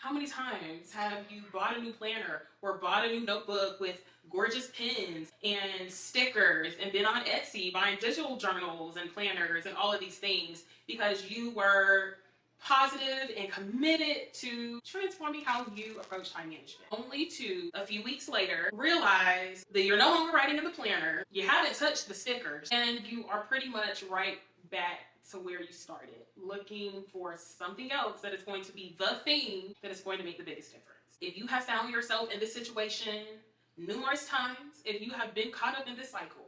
How many times have you bought a new planner or bought a new notebook with gorgeous pens and stickers and been on Etsy buying digital journals and planners and all of these things because you were positive and committed to transforming how you approach time management, only to a few weeks later realize that you're no longer writing in the planner, you haven't touched the stickers, and you are pretty much right back to where you started, looking for something else that is going to be the thing that is going to make the biggest difference. If you have found yourself in this situation numerous times, if you have been caught up in this cycle,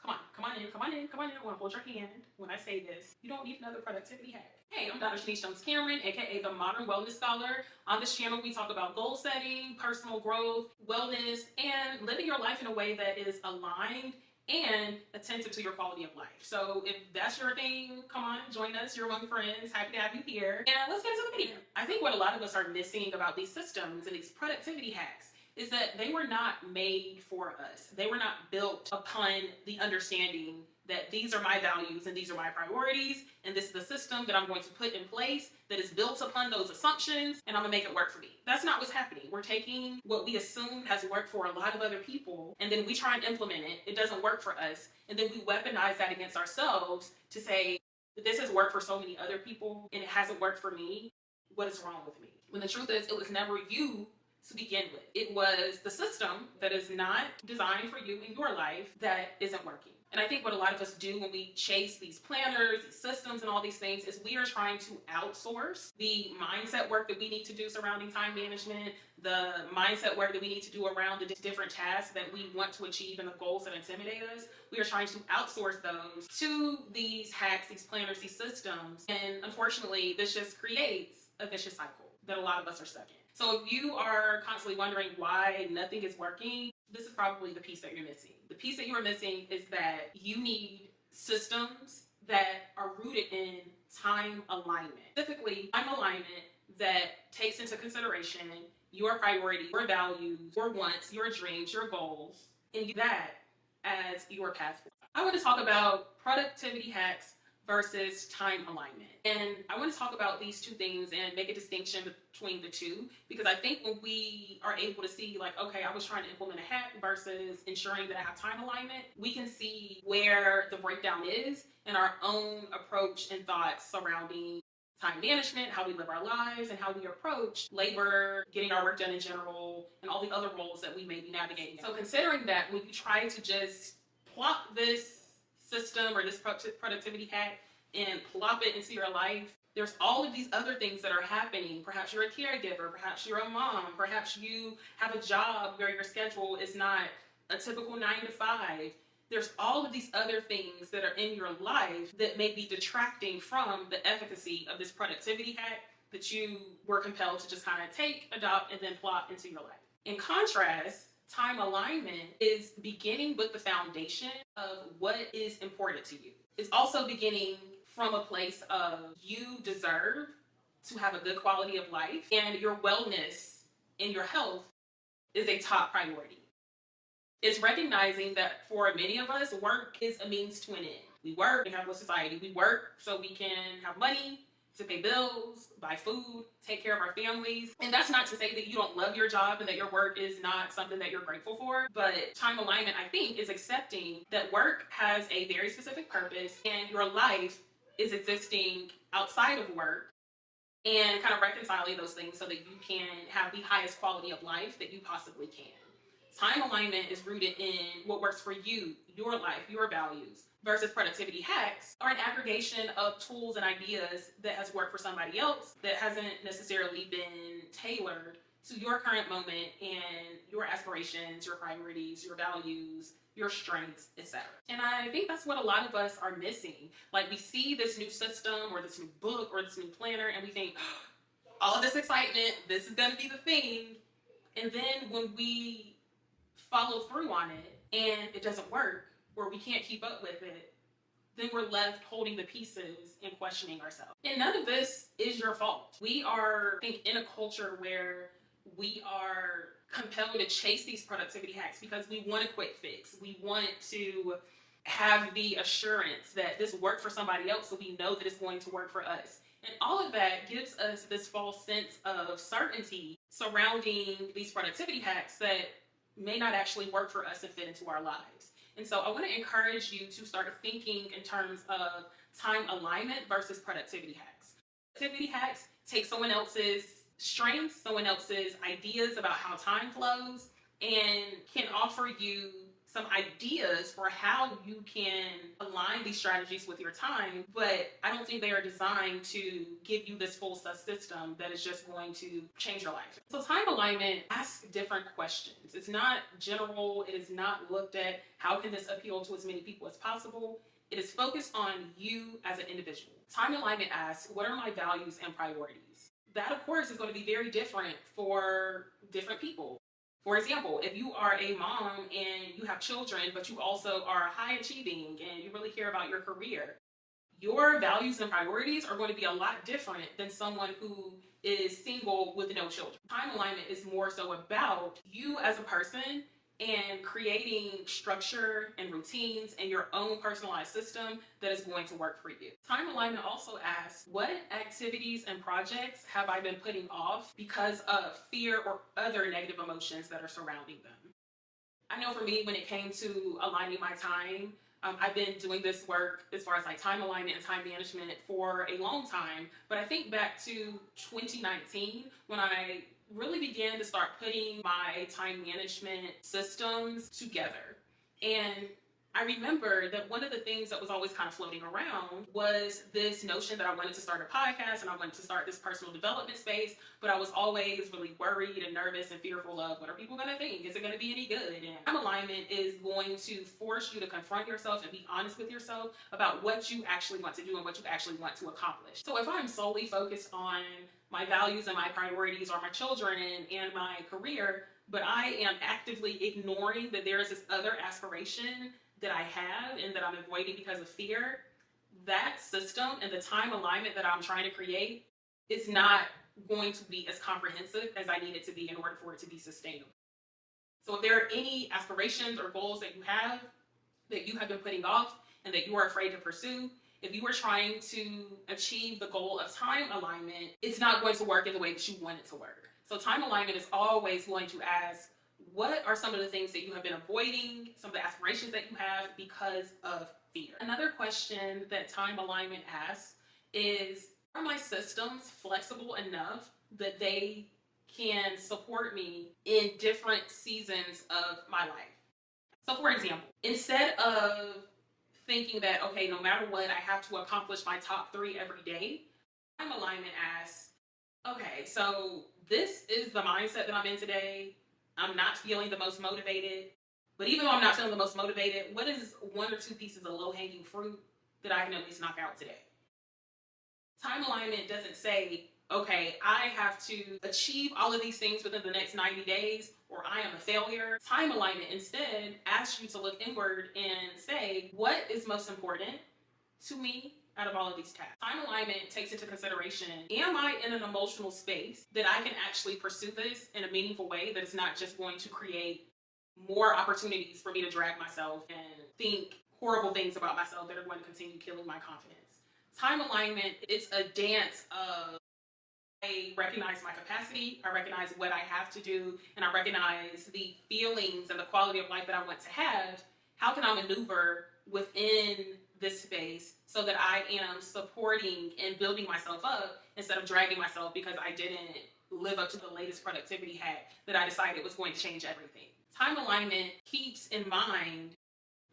come on in. I want to hold your hand when I say this. You don't need another productivity hack. Hey, I'm Dr. Shanice Jones Cameron, aka the Modern Wellness Scholar. On this channel, we talk about goal setting, personal growth, wellness, and living your life in a way that is aligned and attentive to your quality of life. So if that's your thing, come on, join us. You're among friends. Happy to have you here. And let's get into the video. I think what a lot of us are missing about these systems and these productivity hacks is that they were not made for us. They were not built upon the understanding that these are my values and these are my priorities, and this is the system that I'm going to put in place that is built upon those assumptions, and I'm gonna make it work for me. That's not what's happening. We're taking what we assume has worked for a lot of other people, and then we try and implement it. It doesn't work for us, and then we weaponize that against ourselves to say, this has worked for so many other people, and it hasn't worked for me. What is wrong with me? When the truth is, it was never you to begin with. It was the system that is not designed for you in your life that isn't working. And I think what a lot of us do when we chase these planners, these systems, and all these things is we are trying to outsource the mindset work that we need to do surrounding time management, the mindset work that we need to do around the different tasks that we want to achieve and the goals that intimidate us. We are trying to outsource those to these hacks, these planners, these systems. And unfortunately, this just creates a vicious cycle that a lot of us are stuck in. So if you are constantly wondering why nothing is working, this is probably the piece that you're missing. The piece that you are missing is that you need systems that are rooted in time alignment. Specifically, time alignment that takes into consideration your priorities, your values, your wants, your dreams, your goals, and use that as your path forward. I want to talk about productivity hacks versus time alignment. And I want to talk about these two things and make a distinction between the two, because I think when we are able to see like, okay, I was trying to implement a hack versus ensuring that I have time alignment, we can see where the breakdown is in our own approach and thoughts surrounding time management, how we live our lives, and how we approach labor, getting our work done in general, and all the other roles that we may be navigating. So considering that, when you try to just plop this system or this productivity hack and plop it into your life, there's all of these other things that are happening. Perhaps you're a caregiver, perhaps you're a mom, perhaps you have a job where your schedule is not a typical 9 to 5. There's all of these other things that are in your life that may be detracting from the efficacy of this productivity hack that you were compelled to just kind of take, adopt, and then plop into your life. In contrast, time alignment is beginning with the foundation of what is important to you. It's also beginning from a place of you deserve to have a good quality of life, and your wellness and your health is a top priority. It's recognizing that for many of us, work is a means to an end. We work in capitalist society. We work so we can have money to pay bills, buy food, take care of our families. And that's not to say that you don't love your job and that your work is not something that you're grateful for. But time alignment, I think, is accepting that work has a very specific purpose and your life is existing outside of work, and kind of reconciling those things so that you can have the highest quality of life that you possibly can. Time alignment is rooted in what works for you, your life, your values, versus productivity hacks are an aggregation of tools and ideas that has worked for somebody else that hasn't necessarily been tailored to your current moment and your aspirations, your priorities, your values, your strengths, etc. And I think that's what a lot of us are missing. Like, we see this new system or this new book or this new planner and we think, all of this excitement, this is going to be the thing. And then when we follow through on it and it doesn't work, or we can't keep up with it, then we're left holding the pieces and questioning ourselves. And none of this is your fault. We are, I think, in a culture where we are compelled to chase these productivity hacks because we want a quick fix. We want to have the assurance that this worked for somebody else, so we know that it's going to work for us. And all of that gives us this false sense of certainty surrounding these productivity hacks that may not actually work for us and fit into our lives. And so I want to encourage you to start thinking in terms of time alignment versus productivity hacks. Productivity hacks take someone else's strengths, someone else's ideas about how time flows, and can offer you some ideas for how you can align these strategies with your time, but I don't think they are designed to give you this full system that is just going to change your life. So time alignment asks different questions. It's not general. It is not looked at how can this appeal to as many people as possible. It is focused on you as an individual. Time alignment asks, what are my values and priorities? That, of course, is going to be very different for different people. For example, if you are a mom and you have children, but you also are high achieving and you really care about your career, your values and priorities are going to be a lot different than someone who is single with no children. Time alignment is more so about you as a person and creating structure and routines and your own personalized system that is going to work for you. Time alignment also asks, what activities and projects have I been putting off because of fear or other negative emotions that are surrounding them? I know for me, when it came to aligning my time, I've been doing this work as far as like time alignment and time management for a long time. But I think back to 2019 when I really began to start putting my time management systems together. And I remember that one of the things that was always kind of floating around was this notion that I wanted to start a podcast and I wanted to start this personal development space, but I was always really worried and nervous and fearful of what are people going to think? Is it going to be any good? And time alignment is going to force you to confront yourself and be honest with yourself about what you actually want to do and what you actually want to accomplish. So if I'm solely focused on my values and my priorities or my children and my career, but I am actively ignoring that there is this other aspiration that I have and that I'm avoiding because of fear, that system and the time alignment that I'm trying to create is not going to be as comprehensive as I need it to be in order for it to be sustainable. So if there are any aspirations or goals that you have been putting off and that you are afraid to pursue, if you are trying to achieve the goal of time alignment, it's not going to work in the way that you want it to work. So time alignment is always going to ask, what are some of the things that you have been avoiding, some of the aspirations that you have because of fear? Another question that time alignment asks is, are my systems flexible enough that they can support me in different seasons of my life? So for example, instead of thinking that, okay, no matter what, I have to accomplish my top 3 every day, time alignment asks, okay, so this is the mindset that I'm in today. I'm not feeling the most motivated. But even though I'm not feeling the most motivated, what is 1 or 2 pieces of low-hanging fruit that I can at least knock out today? Time alignment doesn't say, okay, I have to achieve all of these things within the next 90 days or I am a failure. Time alignment instead asks you to look inward and say, what is most important to me out of all of these tasks? Time alignment takes into consideration, am I in an emotional space that I can actually pursue this in a meaningful way that is not just going to create more opportunities for me to drag myself and think horrible things about myself that are going to continue killing my confidence? Time alignment is a dance of, I recognize my capacity, I recognize what I have to do, and I recognize the feelings and the quality of life that I want to have. How can I maneuver within this space so that I am supporting and building myself up instead of dragging myself because I didn't live up to the latest productivity hack that I decided was going to change everything? Time alignment keeps in mind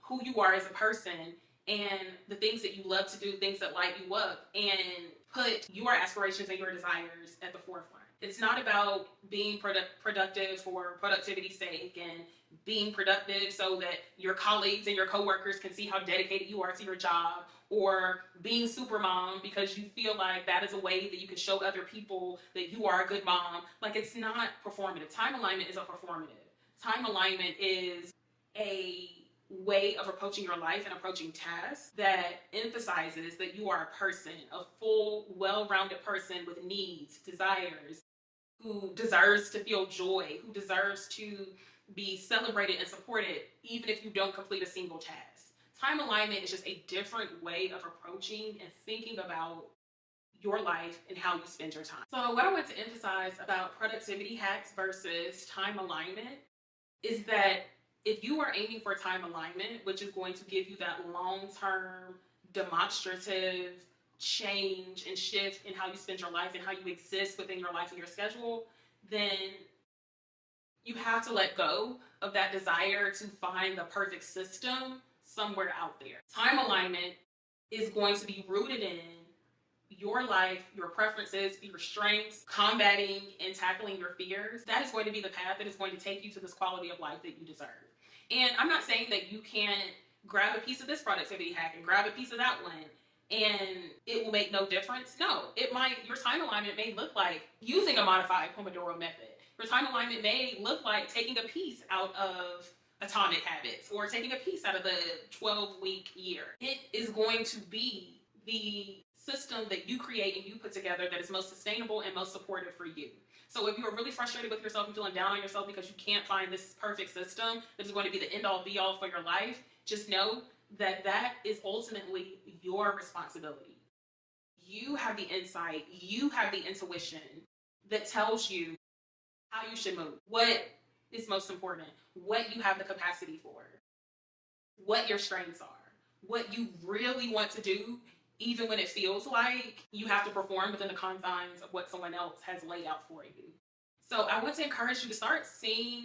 who you are as a person and the things that you love to do, things that light you up, and put your aspirations and your desires at the forefront. It's not about being productive for productivity's sake and being productive so that your colleagues and your coworkers can see how dedicated you are to your job, or being super mom because you feel like that is a way that you can show other people that you are a good mom. Like, it's not performative. Time alignment is a performative. Time alignment is a way of approaching your life and approaching tasks that emphasizes that you are a person, a full, well-rounded person with needs, desires, who deserves to feel joy, who deserves to be celebrated and supported even if you don't complete a single task. Time alignment is just a different way of approaching and thinking about your life and how you spend your time. So what I want to emphasize about productivity hacks versus time alignment is that if you are aiming for time alignment, which is going to give you that long-term demonstrative change and shift in how you spend your life and how you exist within your life and your schedule, then you have to let go of that desire to find the perfect system somewhere out there. Time alignment is going to be rooted in your life, your preferences, your strengths, combating and tackling your fears. That is going to be the path that is going to take you to this quality of life that you deserve. And I'm not saying that you can't grab a piece of this productivity hack and grab a piece of that one and it will make no difference. No, it might, your time alignment may look like using a modified Pomodoro method. Your time alignment may look like taking a piece out of Atomic Habits or taking a piece out of the 12-week year. It is going to be the system that you create and you put together that is most sustainable and most supportive for you. So if you're really frustrated with yourself and feeling down on yourself because you can't find this perfect system that is going to be the end-all be-all for your life, just know that that is ultimately your responsibility. You have the insight, you have the intuition that tells you how you should move, what is most important, what you have the capacity for, what your strengths are, what you really want to do, even when it feels like you have to perform within the confines of what someone else has laid out for you. So I want to encourage you to start seeing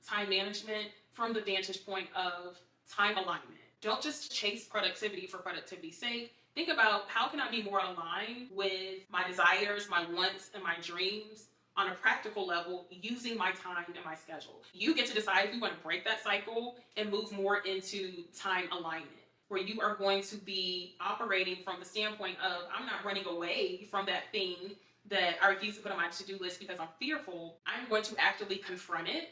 time management from the vantage point of time alignment. Don't just chase productivity for productivity's sake. Think about, how can I be more aligned with my desires, my wants, and my dreams on a practical level using my time and my schedule. You get to decide if you want to break that cycle and move more into time alignment, where you are going to be operating from the standpoint of, I'm not running away from that thing that I refuse to put on my to-do list because I'm fearful. I'm going to actively confront it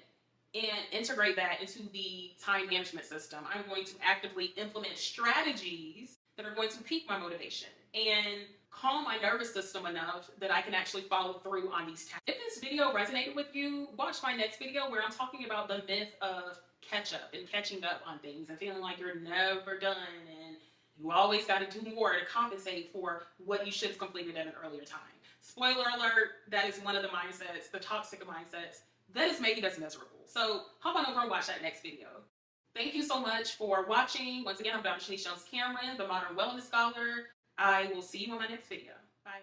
and integrate that into the time management system. I'm going to actively implement strategies that are going to pique my motivation and calm my nervous system enough that I can actually follow through on these tasks. If this video resonated with you, watch my next video where I'm talking about the myth of catch up and catching up on things and feeling like you're never done and you always got to do more to compensate for what you should have completed at an earlier time. Spoiler alert, that is one of the mindsets, the toxic mindsets, that is making us miserable. So hop on over and watch that next video. Thank you so much for watching. Once again, I'm Dr. Shanice Jones Cameron, the Modern Wellness Scholar. I will see you on my next video. Bye.